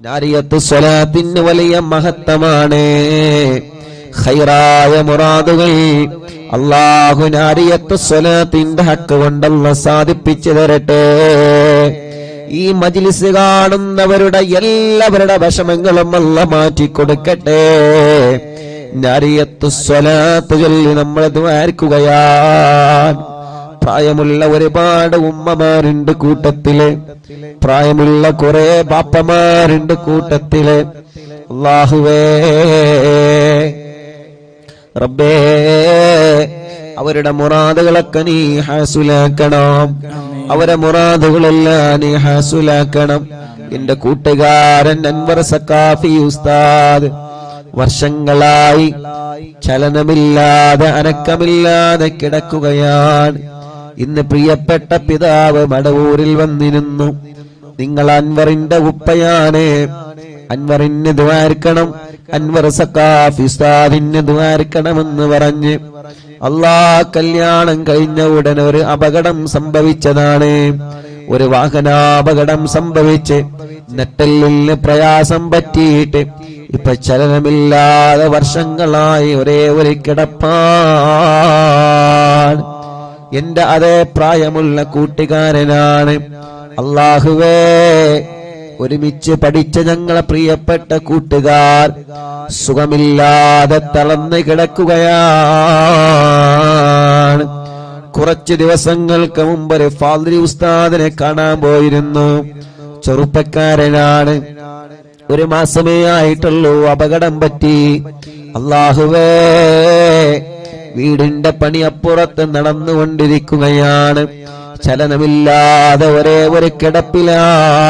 നാരിയത്തു സ്വലാത്തിന് വലിയ മഹത്വമാണ്. ഖൈറായ മുറാദുകൾ അല്ലാഹു നാരിയത്തു സ്വലാത്തിന്റെ ഹക്ക് കൊണ്ടല്ല സാധിപ്പിച്ചു തരട്ടെ. ഈ മജ്ലിസ് കാണുന്നവരുടെ എല്ലാവരുടെ വിഷമങ്ങളും അല്ലാഹ് മാറ്റിക്കൊടുക്കട്ടെ. നാരിയത്തു സ്വലാത്ത് ചൊല്ലി നമ്മൾ ദുആർക്കുകയാണ്. പ്രായമുള്ള ഒരുപാട് ഉമ്മമാരുണ്ട് കൂട്ടത്തില്, പ്രായമുള്ള കുറെ ബാപ്പമാരുണ്ട് കൂട്ടത്തില്. അല്ലാഹുവേ റബ്ബേ, അവരുടെ മുറാദുകളൊക്കെ നീ ഹാസുലാക്കണം. അവരെ മുറാദുകളെല്ലാം നീ ഹാസുലാക്കണം. എന്റെ കൂട്ടുകാരൻ അൻവർ സഖാഫി ഉസ്താദ് വർഷങ്ങളായി ചലനമില്ലാതെ അനക്കമില്ലാതെ കിടക്കുകയാണ്. ഇന്ന് പ്രിയപ്പെട്ട പിതാവ് മടവൂരിൽ വന്നിരുന്നു. നിങ്ങൾ അൻവറിന്റെ ഉപ്പയാണ്, അൻവറിന് ദുആർക്കണം, അൻവർ സഖാഫി ഉസ്താദിന് ദുആർക്കണമെന്ന് പറഞ്ഞ് കല്യാണം കഴിഞ്ഞ ഉടനെ ഒരു അപകടം സംഭവിച്ചതാണ്. ഒരു വാഹനാപകടം സംഭവിച്ച് നെട്ടലിന് പ്രയാസം പറ്റിയിട്ട് ഇപ്പൊ ചലനമില്ലാതെ വർഷങ്ങളായി ഒരേ ഒരു കിടപ്പാണ്. എന്റെ അതേ പ്രായമുള്ള കൂട്ടുകാരനാണ്. അല്ലാഹുവേ, ഒരുമിച്ച് പഠിച്ച ഞങ്ങളെ പ്രിയപ്പെട്ട കൂട്ടുകാർ സുഖമില്ലാതെ തളർന്ന് കിടക്കുകയാണ്. കുറച്ച് ദിവസങ്ങൾക്ക് മുമ്പ് ഒരു ഫാദ്രി ഉസ്താദിനെ കാണാൻ പോയിരുന്നു. ചെറുപ്പക്കാരനാണ്, 1 മാസമേ ആയിട്ടുള്ളൂ, അപകടം പറ്റി. അല്ലാഹുവേ, വീടിന്റെ പണി അപ്പുറത്ത് നടന്നുകൊണ്ടിരിക്കുകയാണ്. ചലനമില്ലാതെ ഒരേ ഒരു കിടപ്പിലാണ്.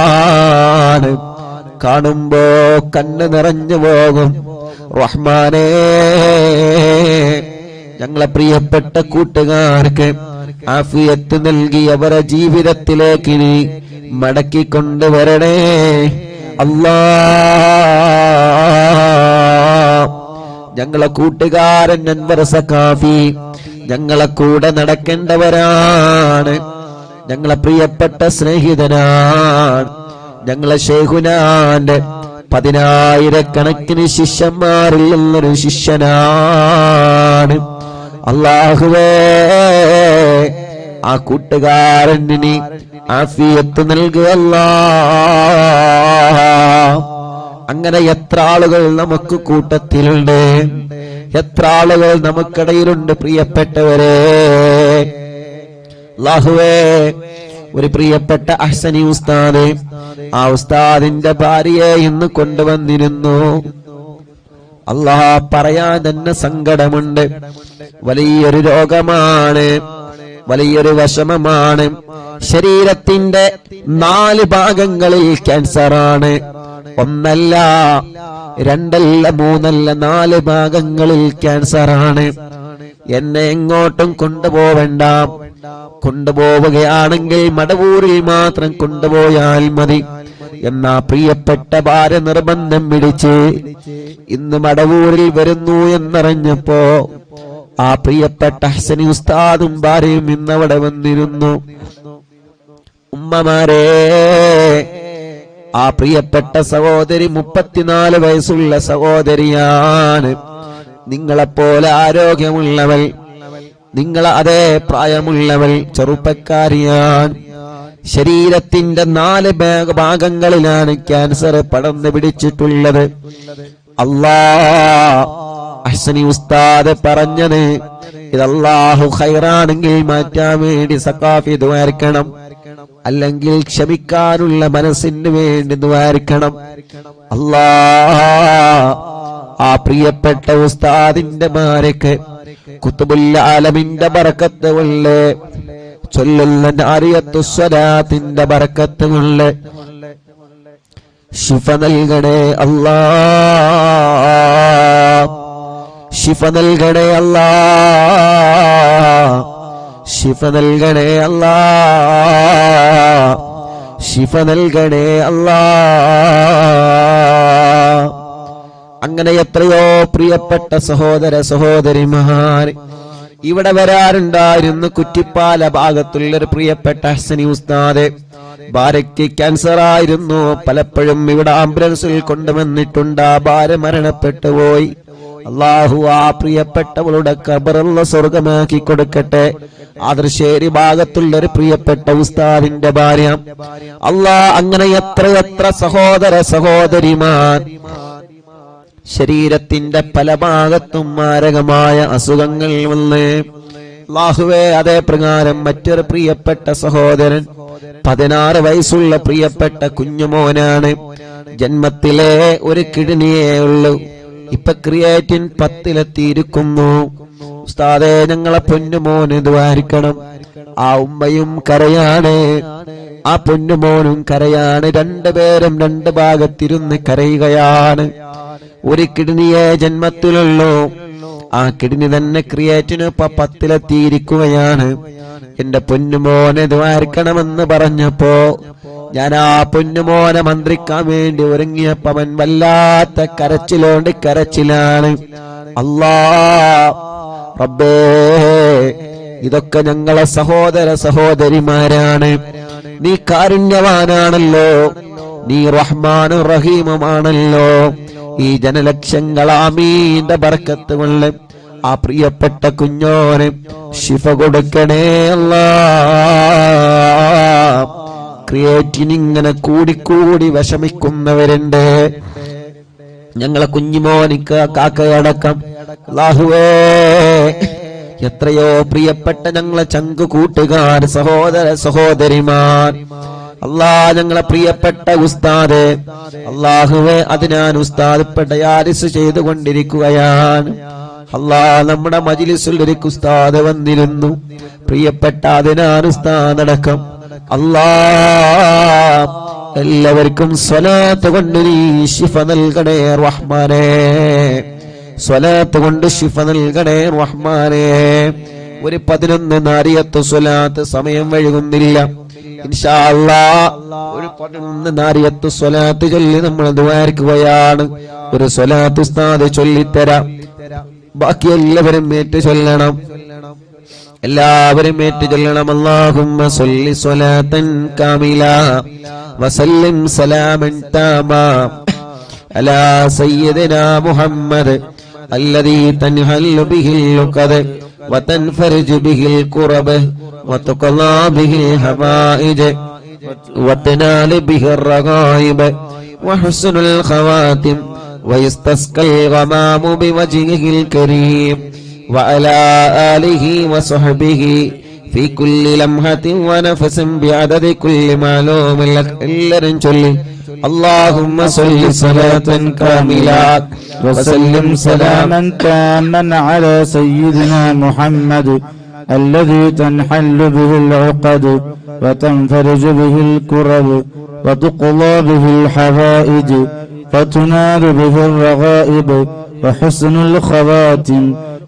കാണുമ്പോ കണ്ണ് നിറഞ്ഞു പോകും. റഹ്മാനേ, ഞങ്ങളെ പ്രിയപ്പെട്ട കൂട്ടുകാർക്ക് ആഫിയത്ത് നൽകി അവരെ ജീവിതത്തിലേക്ക് നീ മടക്കിക്കൊണ്ടുവരണേ അല്ലാ. ഞങ്ങളെ കൂട്ടുകാരൻ അൻവർ സഖാഫി ഞങ്ങളെ കൂടെ നടക്കേണ്ടവരാണ്. ഞങ്ങളെ പ്രിയപ്പെട്ട സ്നേഹിതനാണ്. ഞങ്ങളെ ശൈഖുനാന്റെ 10,000 ശിഷ്യന്മാരിൽ നിന്നൊരു ശിഷ്യനാണ്. അല്ലാഹുവേ, ആ കൂട്ടുകാരന് ആഫിയത്ത് നൽകുക അല്ലാ. അങ്ങനെ എത്ര ആളുകൾ നമുക്ക് കൂട്ടത്തിലുണ്ട്, എത്ര ആളുകൾ നമുക്കിടയിലുണ്ട് പ്രിയപ്പെട്ടവരെ. അല്ലാഹുവേ, ഒരു പ്രിയപ്പെട്ട അഹ്സനി ഉസ്താദ്, ആ ഉസ്താദിന്റെ ഭാര്യയെ ഇന്ന് കൊണ്ടുവന്നിരുന്നു. അല്ലാഹ്, പറയാൻ തന്നെ സങ്കടമുണ്ട്. വലിയൊരു രോഗമാണ്, വലിയൊരു വിഷമമാണ്. ശരീരത്തിന്റെ 4 ഭാഗങ്ങളിൽ ക്യാൻസറാണ്. 1 അല്ല, 2 അല്ല, 3 അല്ല, 4 ഭാഗങ്ങളിൽ ക്യാൻസറാണ്. എന്നെ എങ്ങോട്ടും കൊണ്ടുപോവണ്ട. കൊണ്ടുപോവുകയാണെങ്കിൽ മടവൂരിൽ മാത്രം കൊണ്ടുപോയാൽ മതി എന്നാ പ്രിയപ്പെട്ട ഭാര്യ നിർബന്ധം പിടിച്ച് ഇന്ന് മടവൂരിൽ വരുന്നു എന്നറിഞ്ഞപ്പോ ആ പ്രിയപ്പെട്ട ഹസനി ഉസ്താദും ഭാര്യയും ഇന്നവിടെ വന്നിരുന്നു. ഉമ്മമാരെ, ആ പ്രിയപ്പെട്ട സഹോദരി 34 വയസ്സുള്ള സഹോദരിയാണ്. നിങ്ങളെപ്പോലെ ആരോഗ്യമുള്ളവൾ, നിങ്ങളെ അതേ പ്രായമുള്ളവൾ, ചെറുപ്പക്കാരിയാണ്. ശരീരത്തിന്റെ 4 ഭാഗങ്ങളിലാണ് ക്യാൻസർ പടർന്നു പിടിച്ചിട്ടുള്ളത്. അല്ലാഹ്, അഹ്സനി ഉസ്താദ് പറഞ്ഞത് ഇതല്ലാഹു ഖൈറാണെങ്കിൽ മാറ്റാൻ വേണ്ടി സഖാഫി ദുആർക്കണം, അല്ലെങ്കിൽ ക്ഷമിക്കാനുള്ള മനസ്സിന് വേണ്ടി ദുആർക്കണം. അല്ലാഹ്, ആ പ്രിയപ്പെട്ട ഉസ്താദിന്റെ മാരക്ക് കുത്തുബുൽ ആലമിന്റെ ബറക്കത്ത് കൊണ്ട്, ചൊല്ലുന്ന നാരിയത്തു സ്വലാത്തിന്റെ ബറക്കത്ത് കൊണ്ട് ശിഫ നൽകണേ അല്ലാഹ്, ശിഫ നൽകണേ അല്ലാഹ്, ശിഫ നൽകണേ അല്ലാഹ്, ശിഫ നൽകണേ അല്ലാഹ്. അങ്ങനെ എത്രയോ പ്രിയപ്പെട്ട സഹോദര സഹോദരിമാർ ഇവിടെ വരാറുണ്ടായിരുന്നു കുറ്റിപ്പാല ഭാഗത്തുള്ളൊരു പ്രിയപ്പെട്ട ഹസനി ഉസ്താദ്. ഭാര്യയ്ക്ക് ക്യാൻസർ ആയിരുന്നു. പലപ്പോഴും ഇവിടെ ആംബുലൻസിൽ കൊണ്ടുവന്നിട്ടുണ്ട്. ആ ഭാര്യ മരണപ്പെട്ടു പോയി. അല്ലാഹു ആ പ്രിയപ്പെട്ടവളുടെ ഖബറുള്ള സ്വർഗമാക്കി കൊടുക്കട്ടെ. ആദർശേരി ഭാഗത്തുള്ളൊരു പ്രിയപ്പെട്ട ഉസ്താദിന്റെ ഭാര്യ. അല്ലാഹ് അങ്ങനെ എത്രയെത്ര സഹോദര സഹോദരിമാർ ശരീരത്തിന്റെ പല ഭാഗത്തും മാരകമായ അസുഖങ്ങൾ വന്ന് അല്ലാഹുവേ, അതേ പ്രകാരം മറ്റൊരു പ്രിയപ്പെട്ട സഹോദരൻ 16 വയസ്സുള്ള പ്രിയപ്പെട്ട കുഞ്ഞുമോനാണ്. ജന്മത്തിലെ ഒരു കിഡ്നിയേ ഉള്ളൂ. ഇപ്പൊ ക്രിയേറ്റിൻ 10-ലെത്തിയിരിക്കുന്നു. ഉസ്താദേ, ഞങ്ങളെ പൊന്നുമോന് ദ്വാരിക്കണം. ആ ഉമ്മയും കരയാണ്, ആ പൊന്നുമോനും കരയാണ്. രണ്ടുപേരും 2 ഭാഗത്തിരുന്ന് കരയുകയാണ്. ഒരു കിഡ്നിയെ ജന്മത്തിലുള്ളൂ. ആ കിഡ്നി തന്നെ ക്രിയേറ്റിന് ഇപ്പൊ 10-ലെത്തിയിരിക്കുകയാണ്. എന്റെ പൊന്നുമോനെ ദ്വാരിക്കണമെന്ന് പറഞ്ഞപ്പോ ഞാൻ ആ പൊന്നുമോനെ മന്ത്രിക്കാൻ വേണ്ടി ഒരുങ്ങിയപ്പോ അവൻ വല്ലാത്ത കരച്ചിലാണ്. അല്ലാ റബ്ബേ, ഇതൊക്കെ ഞങ്ങളെ സഹോദര സഹോദരിമാരാണ്. നീ കാരുണ്യവാനാണല്ലോ, നീ റഹ്മാനും റഹീമുമാണല്ലോ. ഈ ജനലക്ഷങ്ങൾ ആമീന്റെ ബർക്കത്ത് കൊണ്ട് ആ പ്രിയപ്പെട്ട കുഞ്ഞോന് ശിഫ കൊടുക്കണേ അല്ലാ. ക്രിയേറ്റിൻ ഇങ്ങനെ കൂടിക്കൂടി വിഷമിക്കുന്നവരുണ്ട്. ഞങ്ങളെ കുഞ്ഞുമോനിക്ക് കാക്കയടക്കം. അല്ലാഹുവേ, എത്രയോ പ്രിയപ്പെട്ട ഞങ്ങളെ ചങ്കു കൂട്ടുകാർ സഹോദര സഹോദരിമാർ. അല്ലാ, ഞങ്ങളെ പ്രിയപ്പെട്ട ഉസ്താദ്, അല്ലാഹുവേ, അതിനാൻ ഉസ്താദ് ഇപ്പൊ ഡയാലിസ് ചെയ്തുകൊണ്ടിരിക്കുകയാണ്. അല്ലാ, നമ്മുടെ മജ്ലിസിൽ ഒരു ഉസ്താദ് വന്നിരുന്നു, പ്രിയപ്പെട്ട അതിനാൻ ഉസ്താദ് അടക്കം. അല്ലാ, എല്ലാവർക്കും സ്വലാത്ത് കൊണ്ട് നീ ശിഫ നൽകണേ റഹ്മാനേ, സ്വലാത്ത് കൊണ്ട് ശിഫ നൽകണേ റഹ്മാനേ. ഒരു 11 നാരിയത്ത് സ്വലാത്ത് സമയം വൈകുന്നില്ല. ഇൻഷാ അല്ലാഹ് ഒരു 11 നാരിയത്ത് സ്വലാത്ത് ചൊല്ലി നമ്മൾ ദുആർക്കുകയാണ്. ഒരു സ്വലാത്ത് ഉസ്താദ് ചൊല്ലിത്തരാം. ബാക്കി എല്ലാവരും ഏറ്റു ചൊല്ലണം, എല്ലാവരും ഏറ്റു ചൊല്ലണം. അല്ലാഹുമ്മ സ്വല്ലി സ്വലാത്തൻ കാമില വസല്ലിം സലാമൻ താമാ അലാ സയ്യിദിനാ മുഹമ്മദ് الذي تنحل به العقد وتنفرج به الكرب وتقضى به الحوائج وتنال به الرغائب وحسن الخواتم ويستسقى الغمام بوجهه الكريم وعلى آله وصحبه في كل لمحة ونفس بعدد كل معلوم لك إلا رنجلي. اللهم صل صلاة كاملة وسلم سلاما تاما على سيدنا محمد الذي تنحل به العقد وتنفرج به الكرب وتقضى به الحوائج وتنال به الرغائب وحسن الخواتم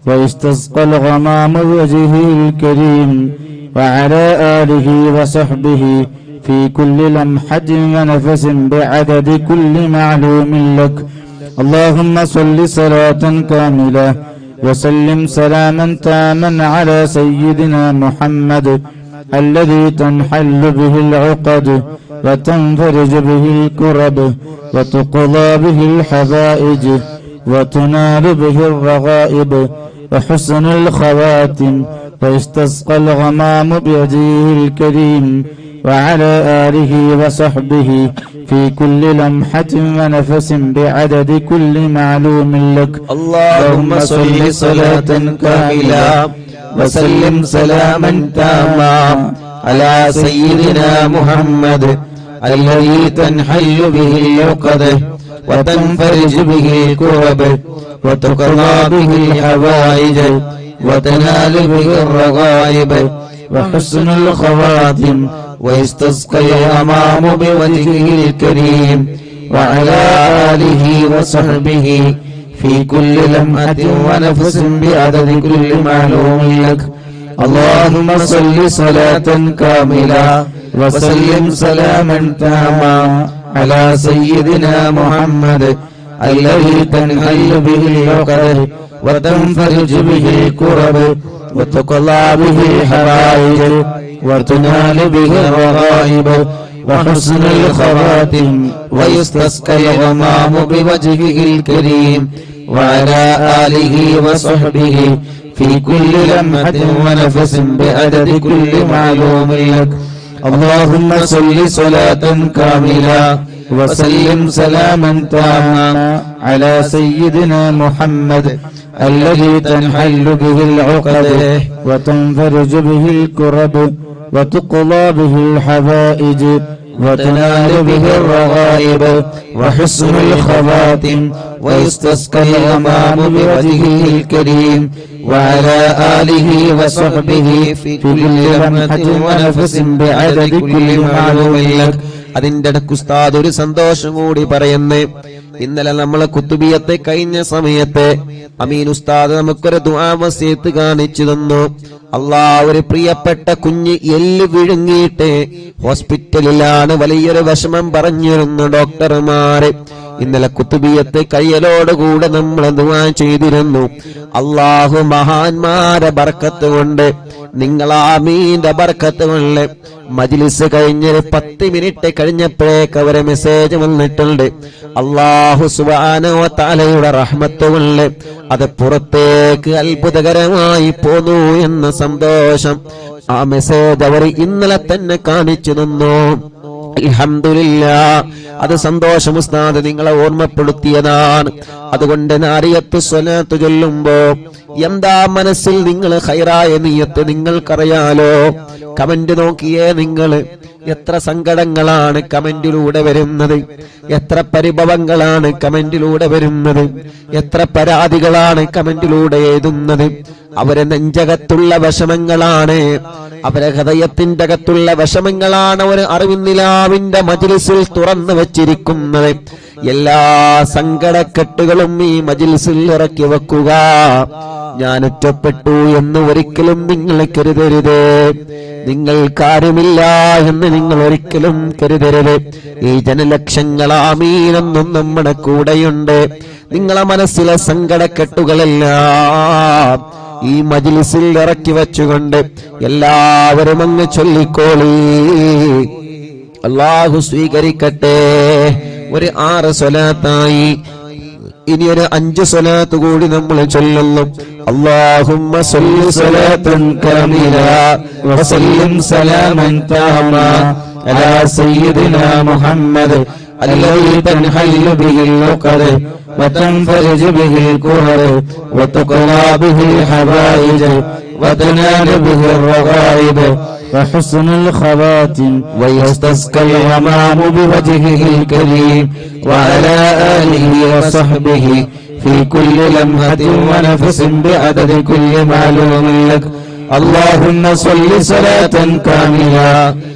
ويستسقى الغمام بوجهه الكريم وعلى آله وصحبه في كل لمحة ونفس بعدد كل معلوم لك. اللهم صل صلاة كاملة وسلم سلاما تاما على سيدنا محمد الذي تنحل به العقد وتنفرج به الكرب وتقضى به الحوائج وتنال به الرغائب وحسن الخواتم ويستسقى الغمام بوجهه الكريم وعلى آله وصحبه في كل لمحة ونفس بعدد كل معلوم لك. اللهم صل صلاة كاملة وسلم سلاما تاما على سيدنا محمد الذي تنحل به العقد وتنفرج به الكرب وتقضى به الحوائج وتنال به الرغائب وحسن الخواتم ويستسقى الغمام بوجهه الكريم وعلى آله وصحبه في كل لمحة ونفس بعدد كل معلوم لك. اللهم صل صلاة كاملة وسلم سلاما تاما على سيدنا محمد الذي تنحل به العقد وتنفرج به الكرب وتقضى به الحوائج وتنال به الرغائب وحسن الخواتم ويستسقى الغمام بوجهه الكريم وعلى آله وصحبه في كل لمحة ونفس بعدد كل معلوم لك. اللهم صل صلاة كاملة وسلم سلاما تاما على سيدنا محمد الذي تنحل به العقد وتنفرج به الكرب وتقضى به الحوائج وتنال به الرغائب وحسن الخواتم ويستسقى الغمام بوجهه الكريم وعلى آله وصحبه في كل لمحة ونفس بعدد كل معلوم لك. അതിന്റെ ഇടയ്ക്ക് ഉസ്താദ് ഒരു സന്തോഷം കൂടി പറയുന്നേ. ഇന്നലെ നമ്മളെ കുത്തുബിയത്തെ കഴിഞ്ഞ സമയത്ത് അമീൻ ഉസ്താദ് നമുക്കൊരു ദുആ വസിയത്ത് കാണിച്ചു തന്നു. ഒരു പ്രിയപ്പെട്ട കുഞ്ഞ് എല്ല് വിഴുങ്ങിയിട്ട് ഹോസ്പിറ്റലിലാണ്, വലിയൊരു വിഷമം പറഞ്ഞിരുന്നു ഡോക്ടർമാര്. ഇന്നലെ കുത്തുബിയത്തെ കയ്യലോടുകൂടെ നമ്മൾ ദുആ ചെയ്തിരുന്നു. അള്ളാഹു മഹാന്മാരെ ബർക്കത്ത് കൊണ്ട്, നിങ്ങൾ ആമീന്റെ ബർക്കത്ത് കൊണ്ട് മജ്ലിസ് കഴിഞ്ഞൊരു 10 മിനിറ്റ് കഴിഞ്ഞപ്പോഴേക്ക് അവരെ മെസ്സേജ് വന്നിട്ടുണ്ട്. അല്ലാഹു സുബ്ഹാനഹു വ തആലയുടെ റഹ്മത്ത് കൊണ്ട് അത് പുറത്തേക്ക് അത്ഭുതകരമായി പോന്നു എന്ന സന്തോഷം. ആ മെസ്സേജ് അവർ ഇന്നലെ തന്നെ കാണിച്ചു തന്നു. അൽഹംദുലില്ലാഹ്, അത് സന്തോഷം ഉസ്താദ് നിങ്ങളെ ഓർമ്മപ്പെടുത്തിയതാണ്. അതുകൊണ്ട് നാരിയത്ത് സ്വലാത്ത് ചൊല്ലുമ്പോ എന്താ മനസ്സിൽ നിങ്ങൾ ഖൈറായ നിയ്യത്ത് നിങ്ങൾക്കറിയാലോ. കമന്റ് നോക്കിയേ നിങ്ങൾ, എത്ര സങ്കടങ്ങളാണ് കമന്റിലൂടെ വരുന്നത്, എത്ര പരിഭവങ്ങളാണ് കമന്റിലൂടെ വരുന്നത്, എത്ര പരാതികളാണ് കമന്റിലൂടെ എഴുതുന്നത്. അവരെ നെഞ്ചകത്തുള്ള വിഷമങ്ങളാണ്, അവരെ ഹൃദയത്തിന്റെ അകത്തുള്ള വിഷമങ്ങളാണ് ഒരു അറിവിന്നിലാവിന്റെ മജ്ലിസിൽ തുറന്നു വച്ചിരിക്കുന്നത്. എല്ലാ സങ്കടക്കെട്ടുകളും ഈ മജ്ലിസിൽ ഇറക്കി വെക്കുക. ഞാൻ ഒറ്റപ്പെട്ടു എന്ന് ഒരിക്കലും നിങ്ങൾ കരുതരുത്, നിങ്ങൾക്കാരുമില്ല എന്ന് നിങ്ങൾ ഒരിക്കലും കരുതരുത്. ഈ ജനലക്ഷങ്ങൾ ആമീനെന്നും നമ്മുടെ കൂടെയുണ്ട്. നിങ്ങളെ മനസ്സിലെ സങ്കടക്കെട്ടുകളെല്ലാം ഈ മജ്ലിസിൽ ഇറക്കി വെച്ചുകൊണ്ട് എല്ലാവരും അങ്ങ് ചൊല്ലിക്കോളി. അല്ലാഹു സ്വീകരിക്കട്ടെ. ഒരു 6 സ്വലാത്തായി, ഇനി ഒരു 5 സ്വലാത്ത് കൂടി നമ്മൾ ചൊല്ലുന്നു. അല്ലാഹുമ്മ സ്വല്ലി സ്വലാത്തൻ കാമില വസല്ലിം സലാമൻ താമാ അലാ സയ്യിദിനാ മുഹമ്മദ് الذي تنحل به العقد وتنفرج به الكرب وتقضى به الحوائج وتنال به الرغائب وحسن الخواتم ويستسقى الغمام بوجهه الكريم وعلى آله وصحبه في كل لمحة ونفس بعدد كل معلوم لك. اللهم صل صلاة كاملة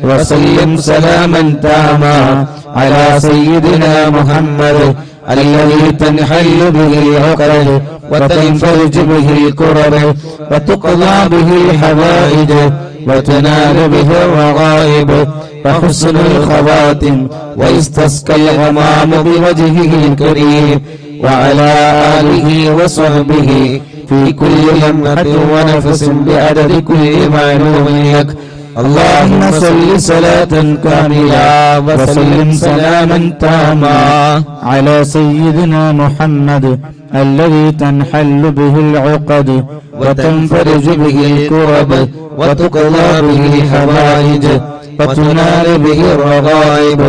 وسلم سلاما تاما على سيدنا محمد الذي تنحل به العقد وتنفرج به الكرب وتقضى به الحوائج وتنال به الرغائب وحسن الخواتم ويستسقى الغمام بوجهه الكريم وعلى آله وصحبه في كل لمحة ونفس بعدد كل معلوم لك. اللهم صل صلاة كاملة وسلم سلاما تاما على سيدنا محمد الذي تنحل به العقد وتنفرج به الكرب وتقضى به الحوائج وتنال به الرغائب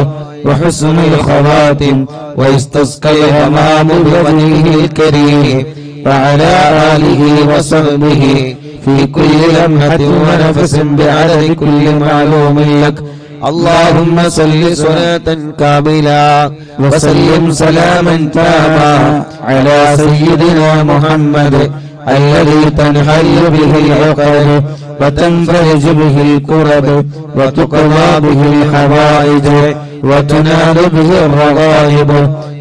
وحسن الخواتم ويستسقى الغمام بوجهه الكريم وعلى آله وصحبه في كل لمحة ونفس بعدد كل معلوم لك. اللهم صل صلاة كاملة وسلم سلاما تاما على سيدنا محمد الذي تنحل به العقد وتنفرج به الكرب وتقضى به الحوائج وتنال به الرغائب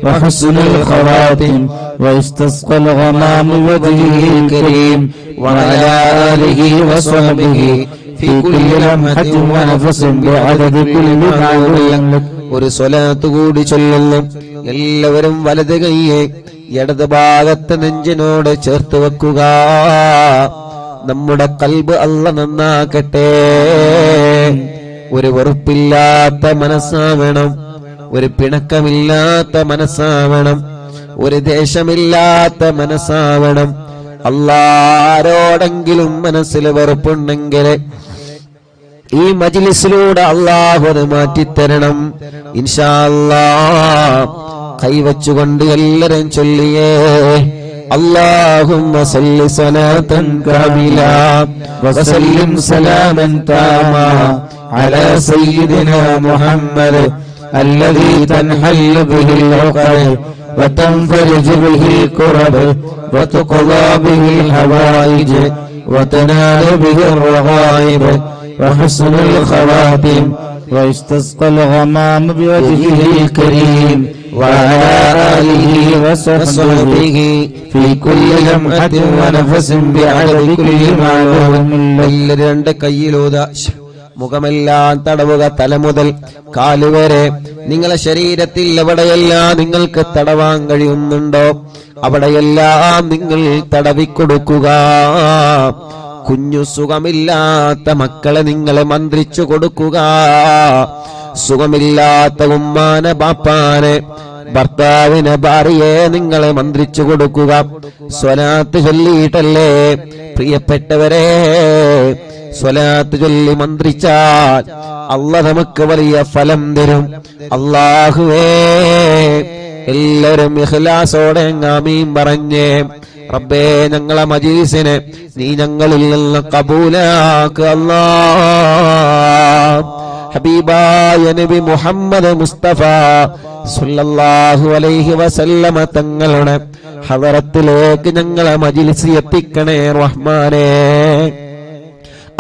وحسن الخواتم ويستسقى الغمام بوجهه الكريم وعلى آله وصحبه في كل لمحة ونفس بعدد كل معلوم لك. ഒരു സ്വലാത്ത് കൂടി ചൊല്ലുന്നു. എല്ലാവരും വലത് കൈയെ ഇടത് ഭാഗത്ത് നെഞ്ചിനോട് ചേർത്ത് വെക്കുക. നമ്മുടെ ഖൽബ് അല്ല നന്നാക്കട്ടെ. ഒരു വെറുപ്പില്ലാത്ത മനസ്സാവണം, ഒരു പിണക്കമില്ലാത്ത മനസ്സാവണം, ഒരു ദേശമില്ലാത്ത മനസ്സാവണം. അല്ലാരോടെങ്കിലും മനസ്സിൽ വെറുപ്പുണ്ടെങ്കിൽ ഈ മജ്ലിസിലൂടെ അല്ലാഹു അത് മാറ്റിത്തരണം ഇൻഷാ അല്ലാഹ്. കൈവച്ചുകൊണ്ട് എല്ലാരും ചൊല്ലിയേ اللهم صل صلاة كاملة وسلم سلاما تاما على سيدنا محمد الذي تنحل به العقد وتنفرج به الكرب وتقضى به الحوائج وتنال به الرغائب وحسن الخواتم ويستسقى الغمام بوجهه الكريم وعلى آله وصحبه في كل لمحة ونفس بعدد كل معلوم. രണ്ട് കയ്യിലൂതാ. മുഖമെല്ലാം തടവുക, തല മുതൽ കാലുവരെ. നിങ്ങളെ ശരീരത്തിൽ എവിടെയെല്ലാം നിങ്ങൾക്ക് തടവാൻ കഴിയുന്നുണ്ടോ അവിടെയെല്ലാം നിങ്ങൾ തടവിക്കൊടുക്കുക. കുഞ്ഞു സുഖമില്ലാത്ത മക്കളെ നിങ്ങളെ മന്ത്രിച്ചു കൊടുക്കുക. സുഖമില്ലാത്ത ഉമ്മാനെ ബാപ്പാനെ ഭർത്താവിനെ ഭാര്യയെ നിങ്ങളെ മന്ത്രിച്ചു കൊടുക്കുക. സ്വലാത്ത് ചൊല്ലിയിട്ടല്ലേ പ്രിയപ്പെട്ടവരെ, സ്വലാത്ത് ചൊല്ലി മന്ത്രിച്ചാൽ അല്ലാഹ് നമുക്ക് വലിയ ഫലം തരും. അല്ലാഹുവേ, എല്ലാവരും ഇഖ്ലാസോടെ ആമീൻ പറഞ്ഞേ. റബ്ബേ, ഞങ്ങളെ മജ്ലിസിനെ നീ ഞങ്ങളിൽ നിന്ന് കബൂലാക്ക് അല്ലാഹ്. ഹബീബായ നബി മുഹമ്മദ് മുസ്തഫ സല്ലല്ലാഹു അലൈഹി വസല്ലമ തങ്ങളുടെ ഹദറത്തിലേക്ക് ഞങ്ങളെ മജ്ലിസ് എത്തിക്കണേ റഹ്മാനേ.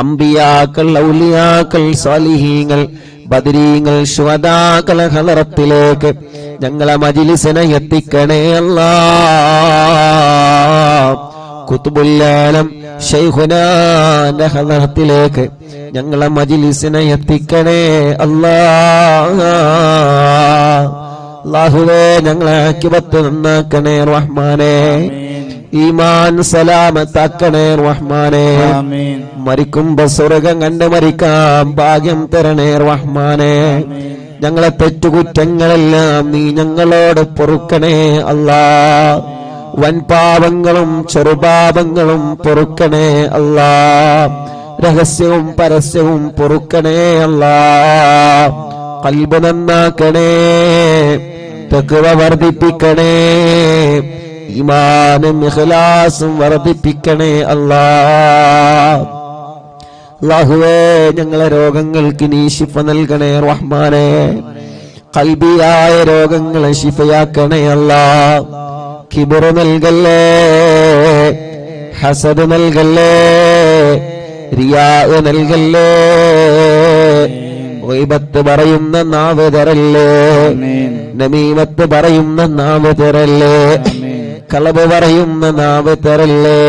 അംബിയാക്കൾ, ഔലിയാക്കൾ, സാലിഹീങ്ങൾ, ബദരീങ്ങൾ, ശുഹദാക്കൾ ഹദറത്തിലേക്ക് ഞങ്ങളെ മജ്ലിസിനെ എത്തിക്കണേ അല്ലാഹ്. ഖുത്ബുൽ-ആലം ശൈഖുനാന്റെ ഹദറത്തിലേക്ക് ഞങ്ങളെ മജ്ലിസിനെ എത്തിക്കണേ അല്ലാഹ്. അല്ലാഹുവേ, ഞങ്ങളെ ആഖിബത്ത് നന്നാക്കണേ റഹ്മാനേ. ഈമാൻ സലാമത്താക്കണേ റഹ്മാനേ. മരിക്കുമ്പോ സ്വർഗം കണ്ട് മരിക്കാം ഭാഗ്യം തരണേ റഹ്മാനേ. ഞങ്ങളെ തെറ്റുകുറ്റങ്ങളെല്ലാം നീ ഞങ്ങളോട് പൊറുക്കണേ അല്ലാഹ്. വൻപാപങ്ങളും ചെറുപാപങ്ങളും പൊറുക്കണേ അല്ലാഹ്. രഹസ്യവും പരസ്യവും പൊറുക്കണേ അല്ലാഹ്. ഖൽബ് നന്നാക്കണേ, തഖ്വ വർദ്ധിപ്പിക്കണേ, ഈമാനും ഇഖ്ലാസും വർദ്ധിപ്പിക്കണേ അല്ലാഹ്. അല്ലാഹുവേ, ഞങ്ങളെ രോഗങ്ങൾക്ക് നീ ശിഫ നൽകണേ റഹ്മാനേ. ഖൽബിയായ രോഗങ്ങളെ ശിഫയാക്കണേ അല്ലാഹ്. കിബ്ർ നൽകല്ലേ, ഹസദ് നൽകല്ലേ, റിയാ നൽകല്ലേ, ഗൈബത്ത് പറയുന്ന നാവ് തരല്ലേ, നമീമത്ത് പറയുന്ന നാവ് തരല്ലേ, കളവ് പറയുന്ന നാവ് തരല്ലേ,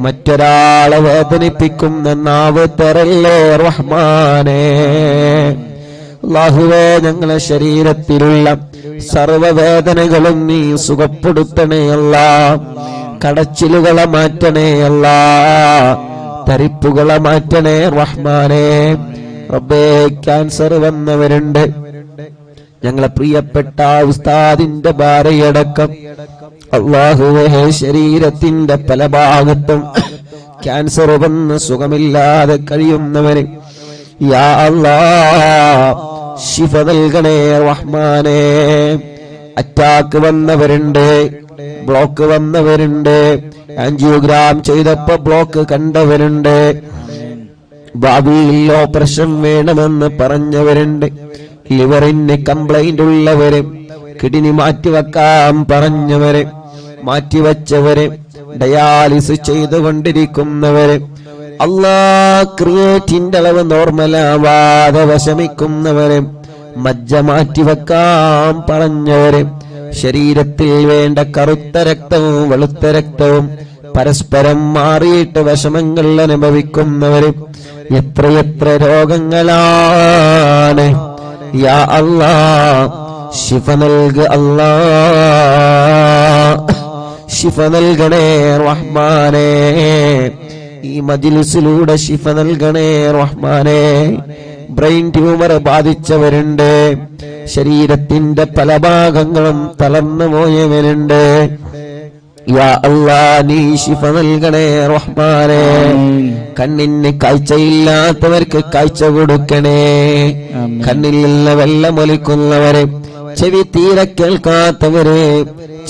മറ്റൊരാളെ വേദനിപ്പിക്കുന്ന നാവ് തരല്ലേ റഹ്മാനേ. അല്ലാഹുവേ, ഞങ്ങളെ ശരീരത്തിലുള്ള സർവവേദനകളും നീ സുഖപ്പെടുത്തണേ അല്ലാഹ്. കടച്ചിലുകളെ മാറ്റണേ അല്ലാഹ്, തരിപ്പുകളെ മാറ്റണേ റഹ്മാനേ. റബ്ബേ, ക്യാൻസർ വന്നവരുണ്ട്, ഞങ്ങളെ പ്രിയപ്പെട്ട ഉസ്താദിന്റെ ഭാര്യയടക്കം. അല്ലാഹുവേ, ശരീരത്തിന്റെ പല ഭാഗത്തും ക്യാൻസർ വന്ന് സുഖമില്ലാതെ കഴിയുന്നവര് യാ അല്ലാഹ് ശിഫ നൽകണേ റഹ്മാനേ. അറ്റാക്ക് വന്നവരുണ്ട്, ബ്ലോക്ക് വന്നവരുണ്ട്, ആൻജിയോഗ്രാം ചെയ്തപ്പോ ബ്ലോക്ക് കണ്ടവരുണ്ട്, ഭാവിയിൽ ഓപ്പറേഷൻ വേണമെന്ന് പറഞ്ഞവരുണ്ട്, ലിവറിന് കംപ്ലൈന്റ് ഉള്ളവര്, കിഡ്നി മാറ്റിവെക്കാൻ പറഞ്ഞവര്, മാറ്റിവെച്ചവര്, ഡയാലിസ് ചെയ്തുകൊണ്ടിരിക്കുന്നവര്, അല്ലാഹ് ക്രിയേറ്റിന്റെ അളവ് നോർമലാവാതെ വിഷമിക്കുന്നവര്, മജ്ജ മാറ്റിവെക്കാൻ പറഞ്ഞവര്, ശരീരത്തിൽ വേണ്ട കറുത്ത രക്തവും വെളുത്ത രക്തവും പരസ്പരം മാറിയിട്ട് വിഷമങ്ങൾ അനുഭവിക്കുന്നവര്, എത്രയെത്ര രോഗങ്ങളാണ്. യാ അല്ലാഹ് ശിഫ നൽക അല്ലാഹ്, ശിഫ നൽകണേ റഹ്മാനേ. ഈ മജ്ലിസിലൂടെ ശിഫ നൽകണേ റഹ്മാനെ. ബ്രെയിൻ ട്യൂമർ ബാധിച്ചവരുണ്ട്, ശരീരത്തിന്റെ പല ഭാഗങ്ങളും തളർന്നു പോയവരുണ്ട്. യാ അല്ലാ, നീ ശിഫ നൽകണേ റഹ്മാനെ. കണ്ണിന് കാഴ്ചയില്ലാത്തവർക്ക് കാഴ്ച കൊടുക്കണേ. കണ്ണിൽ നിന്ന് വെള്ളമൊലിക്കുന്നവരെ, ചെവി തീരെ കേൾക്കാത്തവരെ,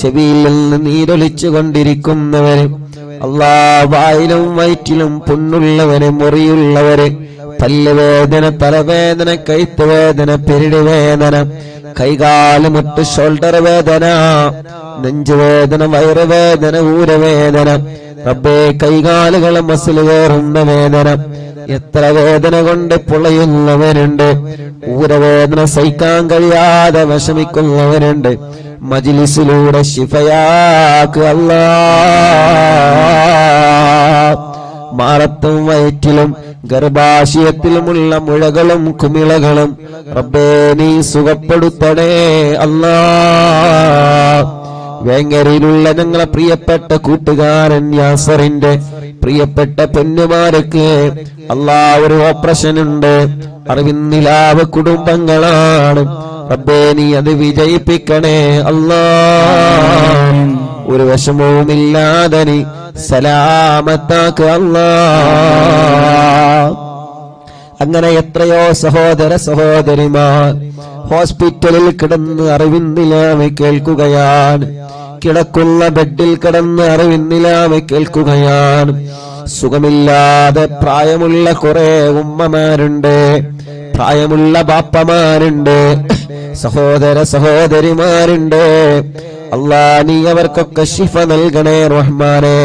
ചെവിയിൽ നിന്ന് നീരൊലിച്ചു കൊണ്ടിരിക്കുന്നവരെ, അല്ലാ, വായിലും വയറ്റിലും പുണ്ണുള്ളവരെ, മുറിയുള്ളവരെ, പല്ലുവേദന, തലവേദന, കൈത്ത് വേദന, പെരിട് വേദന, കൈകാല് മുട്ട്, ഷോൾഡർ വേദന, നെഞ്ചുവേദന, വയറുവേദന, ഊരവേദന, റബ്ബേ കൈകാലുകളെ മസിൽ കയറുന്ന വേദന, എത്ര വേദന കൊണ്ട് പൊളയുന്നവരുണ്ട്, ഊരവേദന സഹിക്കാൻ കഴിയാതെ വിഷമിക്കുന്നവരുണ്ട്. മജ്ലിസിലൂടെ ശിഫയാക്ക് അല്ലാ. മാറത്തും വയറ്റിലും ഗർഭാശയത്തിലുമുള്ള മുഴകളും കുമിളകളും റബ്ബേ നീ സുഖപ്പെടുത്തണേ അല്ലാ. വേങ്ങരയിലുള്ള ഞങ്ങളെ പ്രിയപ്പെട്ട കൂട്ടുകാരൻ യാസറിന്റെ പ്രിയപ്പെട്ട പൊന്നുമാർക്ക് അല്ലാ ഒരു ഓപ്പറേഷൻ ഉണ്ട്. അറിവിന്നിലാവ് കുടുംബങ്ങളാണ്. റബ്ബേ നീ അത് വിജയിപ്പിക്കണേ അല്ലാ. ഒരു വിഷമവുമില്ലാതെ നീ സലാമത്താക്ക് അല്ലാ. അങ്ങനെ എത്രയോ സഹോദര സഹോദരിമാർ ഹോസ്പിറ്റലിൽ കിടന്ന് അറിവിന്നിലാവ് കേൾക്കുകയാണ്. കിടക്കുന്ന ബെഡിൽ കിടന്ന് അറിവിന്നിലാവ് കേൾക്കുകയാണ്. സുഖമില്ലാതെ പ്രായമുള്ള കുറെ ഉമ്മമാരുണ്ട്, പ്രായമുള്ള ബാപ്പമാരുണ്ട്, സഹോദര സഹോദരിമാരുണ്ട്. അല്ലാ, നീ അവർക്കൊക്കെ ശിഫ നൽകണേ റഹ്മാനെ.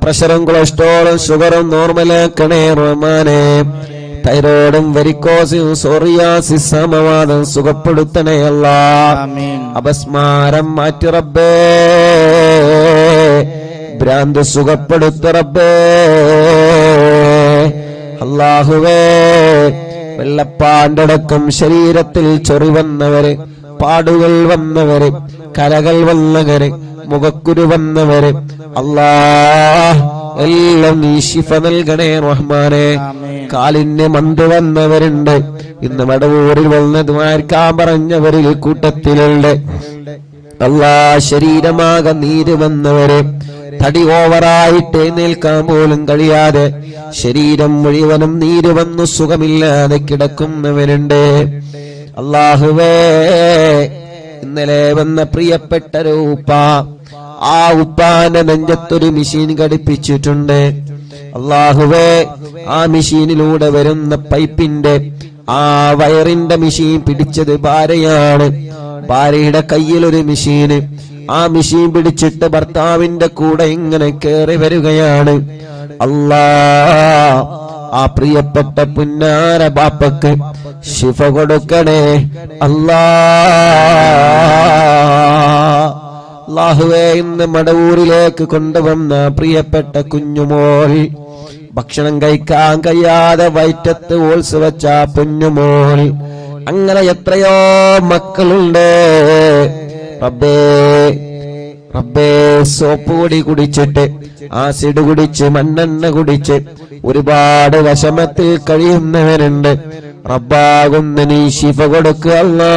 പ്രഷറും കൊളസ്ട്രോളും ഷുഗറും നോർമലാക്കണേ റഹ്മാനെ. തൈറോയിഡും വെരിക്കോസും സോറിയാസിസ് സമവാദം സുഖപ്പെടുത്തണേ അല്ലാ. അപസ്മാരം മാറ്റി റബ്ബേ, ഭ്രാന്ത് സുഖപ്പെടുത്ത റബ്ബേ. അല്ലാഹുവേ, വെള്ളപ്പാണ്ടടക്കം ശരീരത്തിൽ ചൊറി വന്നവര്, പാടുകൾ വന്നവര്, കലകൾ വന്നവര്, മുഖക്കുരു വന്നവര്, അല്ലാ എല്ലാം നീ ശിഫ നൽകണേ റഹ്മാനെ. കാലിന് മന്ത് വന്നവരുണ്ട്, ഇന്ന് മടവൂരിൽ വന്നതുമാർക്കാൻ പറഞ്ഞവരിൽ കൂട്ടത്തിലുണ്ട്. അല്ലാ, ശരീരമാകെ നീര് വന്നവര്, തടി ഓവറായിട്ട് എഴുന്നേൽക്കാൻ പോലും കഴിയാതെ ശരീരം മുഴുവനും നീര് വന്നു സുഖമില്ലാതെ കിടക്കുന്നവരുണ്ട്. അല്ലാഹുവേ, ഇന്നലെ വന്ന പ്രിയപ്പെട്ട ഉപ്പ, ആ ഉപ്പാന്റെ നെഞ്ചത്തൊരു മെഷീൻ ഘടിപ്പിച്ചിട്ടുണ്ട്. അല്ലാഹുവേ, ആ മെഷീനിലൂടെ വരുന്ന പൈപ്പിന്റെ ആ വയറിന്റെ മെഷീൻ പിടിച്ചത് ഭാര്യയാണ്. ഭാര്യയുടെ കയ്യിലൊരു മെഷീന്, ആ മെഷീൻ പിടിച്ചിട്ട് ഭർത്താവിന്റെ കൂടെ ഇങ്ങനെ കേറി വരികയാണ്. അല്ലാ, ആ പ്രിയപ്പെട്ട പുന്നാര ബാപ്പക്ക് ശിഫ കൊടുക്കണേ അല്ലാ. അല്ലാഹുവേ, ഇന്ന് മടവൂരിലേക്ക് കൊണ്ടുവന്ന പ്രിയപ്പെട്ട കുഞ്ഞുമോൾ, ഭക്ഷണം കഴിക്കാൻ കഴിയാതെ വയറ്റത്ത് ഓൾസ് വെച്ച പൊന്നുമോൾ, അങ്ങനെ എത്രയോ മക്കളുണ്ട്. റബ്ബേ റബ്ബേ, സോപ്പ് പൊടി കുടിച്ചിട്ട്, ആസിഡ് കുടിച്ച്, മണ്ണെണ്ണ കുടിച്ച് ഒരുപാട് വിഷമത്തിൽ കഴിയുന്നവരുണ്ട്. റബ്ബാകുന്ന നീ ശിഫ കൊടുക്കുക അല്ലാ.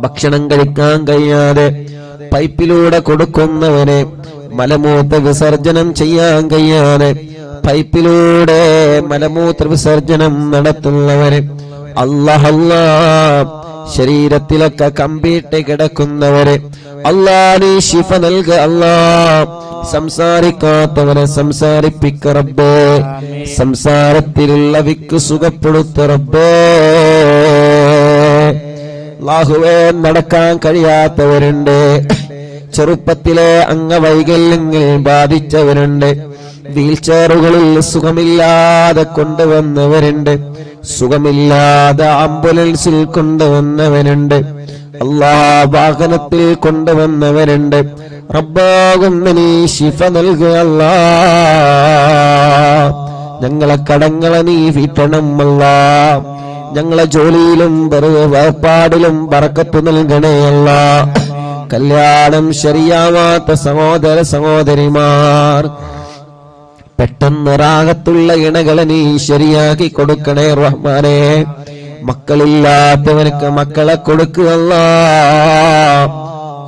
ഭക്ഷണം കഴിക്കാൻ കഴിയാതെ പൈപ്പിലൂടെ കൊടുക്കുന്നവനെ, മലമൂത്ര വിസർജനം ചെയ്യാൻ കഴിയാതെ പൈപ്പിലൂടെ മലമൂത്ര വിസർജനം നടത്തുന്നവന്, അല്ലാഹ് അല്ലാ, ശരീരത്തിലൊക്കെ കമ്പിയിട്ട് കിടക്കുന്നവരെ അല്ലാ നീ ശിഫ നൽക അല്ലാ. സംസാരിക്കാത്തവനെ സംസാരിപ്പിക്ക റബ്ബേ, സംസാരത്തിലുള്ള വിക്ക് സുഖപ്പെടുത്ത റബ്ബേ. അല്ലാഹുവേ, നടക്കാൻ കഴിയാത്തവരുണ്ട്, ചെറുപ്പത്തിലെ അംഗവൈകല്യങ്ങൾ ബാധിച്ചവരുണ്ട്, വീൽ ചെയറുകളിൽ സുഖമില്ലാതെ കൊണ്ടുവന്നവരുണ്ട്, സുഖമില്ലാതെ ആംബുലൻസിൽ കൊണ്ടുവന്നവരുണ്ട്, അല്ലാ വാഹനത്തിൽ കൊണ്ടുവന്നവരുണ്ട്. റബ്ബാകുന്ന നീ ശിഫ നൽകുക അല്ലാ. ഞങ്ങളെ കടങ്ങളെ നീ വീട്ടണം അല്ലാ. ഞങ്ങളെ ജോലിയിലും വേർപാടിലും ബറക്കത്ത് നൽകണേ അല്ലാ. കല്യാണം ശരിയാവാത്ത സഹോദര സഹോദരിമാർ പെട്ടെന്ന് റാഹത്തുള്ള ഇണകളെ നീ ശരിയാക്കി കൊടുക്കണേ റഹ്മാനെ. മക്കളില്ലാത്തവർക്ക് മക്കളെ കൊടുക്കുക അല്ലാഹ്.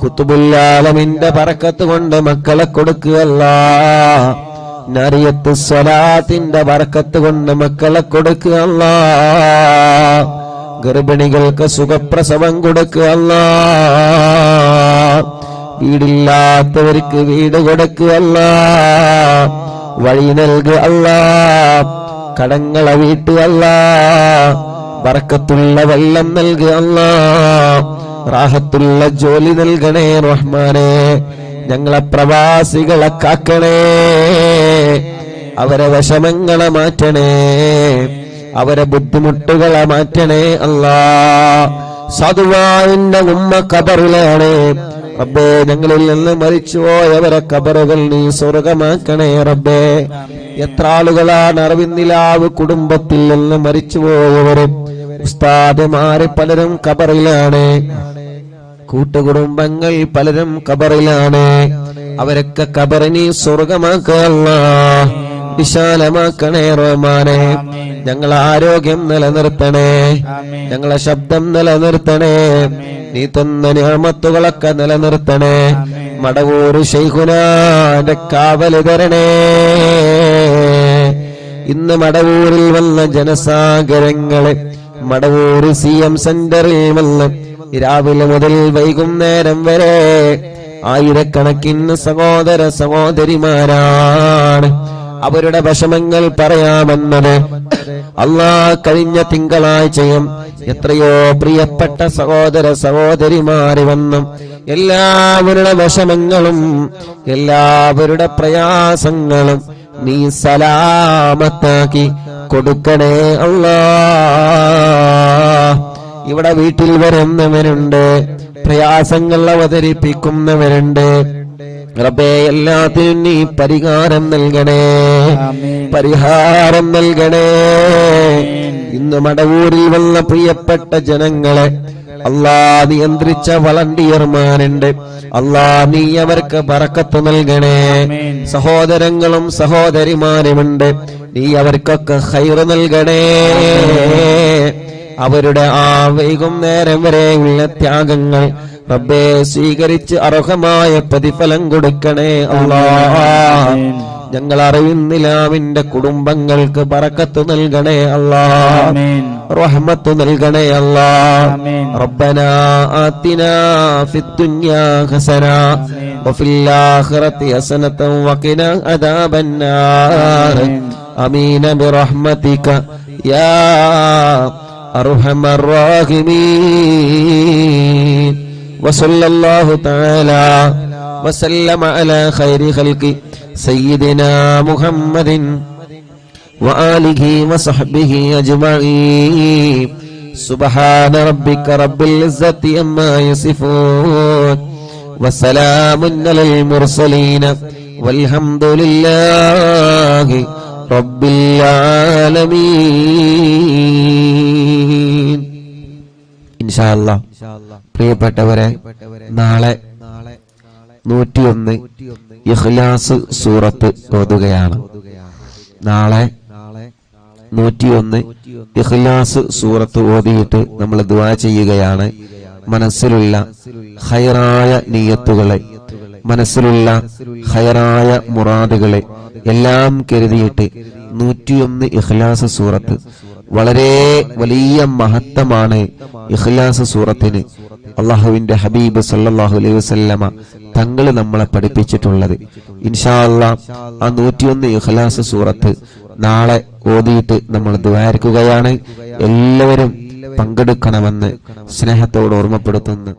ഖുതുബുൽ ആലമിന്റെ ബറക്കത്ത് കൊണ്ട് മക്കളെ കൊടുക്കുക അല്ലാഹ്. നരിയത്ത് സ്വലാത്തിന്റെ ബറക്കത്ത് കൊണ്ട് മക്കളെ കൊടുക്കുക അല്ലാഹ്. ഗർഭിണികൾക്ക് സുഖപ്രസവം കൊടുക്കുക അല്ലാഹ്. വീടില്ലാത്തവർക്ക് വീട് കൊടുക്കുക അല്ലാഹ്. വഴി നൽകുക അല്ലാഹ്. കടങ്ങളെ വീട്ടുക അല്ലാഹ്. ബറക്കത്തുള്ള വെള്ളം നൽകുക അല്ലാഹ്. റാഹത്തുള്ള ജോലി നൽകണേ റഹ്മാനെ. ഞങ്ങളെ പ്രവാസികളെ കാക്കണേ. അവരെ വിഷമങ്ങളെ മാറ്റണേ. അവരെ ബുദ്ധിമുട്ടുകളെ മാറ്റണേ അല്ലാഹ്. സാധുവാന്റെ ഉമ്മ ഖബറിലാണ് റബ്ബേ. ഞങ്ങളിൽ നിന്ന് മരിച്ചുപോയവരെ ഖബറുകൾ നീ സ്വർഗമാക്കണേ റബ്ബേ. എത്ര ആളുകളാണ് അറിവിന്നിലാവ് കുടുംബത്തിൽ നിന്ന് മരിച്ചുപോയവരും. ഉസ്താദുമാര് പലരും ഖബറിലാണ്. കൂട്ടുകുടുംബങ്ങൾ പലരും ഖബറിലാണ്. അവരൊക്കെ ഖബറിനെ സ്വർഗമാക്കുക അല്ലാഹ്. വിശാലമാക്കണേ റഹ്മാനെ. ഞങ്ങളെ ആരോഗ്യം നിലനിർത്തണേ. ഞങ്ങളെ ശബ്ദം നിലനിർത്തണേ. നീ തന്ന നിഅമത്തുകളൊക്കെ നിലനിർത്തണേ. മടവൂർ ശൈഖുനാന്റെ കാവല് തരണേ. ഇന്ന് മടവൂരിൽ വന്ന ജനസാഗരങ്ങളെ മടവൂർ CM സെന്ററിൽ വന്ന് രാവിലെ മുതൽ വൈകുന്നേരം വരെ ആയിരക്കണക്കിന് സഹോദര സഹോദരിമാരാണ്. അവരുടെ വിഷമങ്ങൾ പറയാമെന്നത് അല്ലാഹ് കഴിഞ്ഞ തിങ്കളാഴ്ചയും എത്രയോ പ്രിയപ്പെട്ട സഹോദര സഹോദരിമാര് വന്നും എല്ലാവരുടെ വിഷമങ്ങളും എല്ലാവരുടെ പ്രയാസങ്ങളും നീ സലാമത്താക്കി കൊടുക്കണേ അല്ലാഹ്. ഇവിടെ വീട്ടിൽ വരുന്നവരുണ്ട്, പ്രയാസങ്ങൾ അവതരിപ്പിക്കുന്നവരുണ്ട്. റബ്ബേ എല്ലാത്തിനും നീ പരിഹാരം നൽകണേ, പരിഹാരം നൽകണേ. ഇന്ന് മടവൂരിൽ വന്ന പ്രിയപ്പെട്ട ജനങ്ങളെ അല്ലാഹ് നിയന്ത്രിച്ച വളണ്ടിയർമാരുണ്ട്. അല്ലാഹ് നീ അവർക്ക് ബറക്കത്ത് നൽകണേ. സഹോദരങ്ങളും സഹോദരിമാരുമുണ്ട്, നീ അവർക്കൊക്കെ ഖൈറ് നൽകണേ. അവരുടെ ആ വൈകുന്നേരം വരെയുള്ള ത്യാഗങ്ങൾ റബ്ബേ സ്വീകരിച്ച് അർഹമായ പ്രതിഫലം കൊടുക്കണേ അല്ലാഹ്. ഞങ്ങൾ അറിയുന്നിലാവിന്റെ കുടുംബങ്ങൾക്ക് ബറക്കത്ത് നൽകണേ അല്ലാഹ്. റഹ്മത്ത് നൽകണേ അല്ലാഹ്. റബ്ബനാ ആതിനാ ഫിദ്ദുനിയാ ഹസന വഫിൽ ആഖിറതി ഹസനതൻ വഖിനാ അദാബന്നാർ. ആമീൻ ബിറഹ്മതിക യാ അർഹമർ റഹീമീൻ. വസല്ലല്ലാഹു തആല വസല്ലമ അലാ ഖൈരി ഖൽഖി സയ്യിദിനാ മുഹമ്മദിൻ വആലിഹി വസഹ്ബിഹി അജ്മഈൻ. സുബ്ഹാന റബ്ബിക റബ്ബിൽ ഇസ്സതി അമ്മാ യസിഫൂൻ വസലാമുൻ അലൽ മുർസലീൻ വൽഹംദുലില്ലാഹി റബ്ബിൽ ആലമീൻ. ഇൻഷാ അല്ലാഹ് പ്രിയപ്പെട്ടവരെ, നാളെ 101 ഇഖ്ലാസ് സൂറത്ത് ഓതുകയാണ്. നാളെ 101 ഇഖ്ലാസ് സൂറത്ത് ഓതിയിട്ട് നമ്മൾ ദുആ ചെയ്യുകയാണ്. മനസ്സിലുള്ള ഖൈറായ നിയ്യത്തുകളെ, മനസ്സിലുള്ള ഖൈറായ മുറാദുകളെ എല്ലാം കരുതിയിട്ട് 101 ഇഖ്ലാസ് സൂറത്ത്. വളരെ വലിയ മഹത്വമാണ് ഇഖ്ലാസ് സൂറത്തിന്. അള്ളാഹുവിന്റെ ഹബീബ് സല്ലല്ലാഹു അലൈഹി വസല്ലമ തങ്ങൾ നമ്മളെ പഠിപ്പിച്ചിട്ടുള്ളത്. ഇൻഷാ അല്ലാഹ് ആ 101 ഇഖ്ലാസ് സൂറത്ത് നാളെ ഓതിയിട്ട് നമ്മൾ ദുആ ചെയ്യുകയാണ്. എല്ലാവരും പങ്കെടുക്കണമെന്ന് സ്നേഹത്തോട് ഓർമ്മപ്പെടുത്തുന്നു.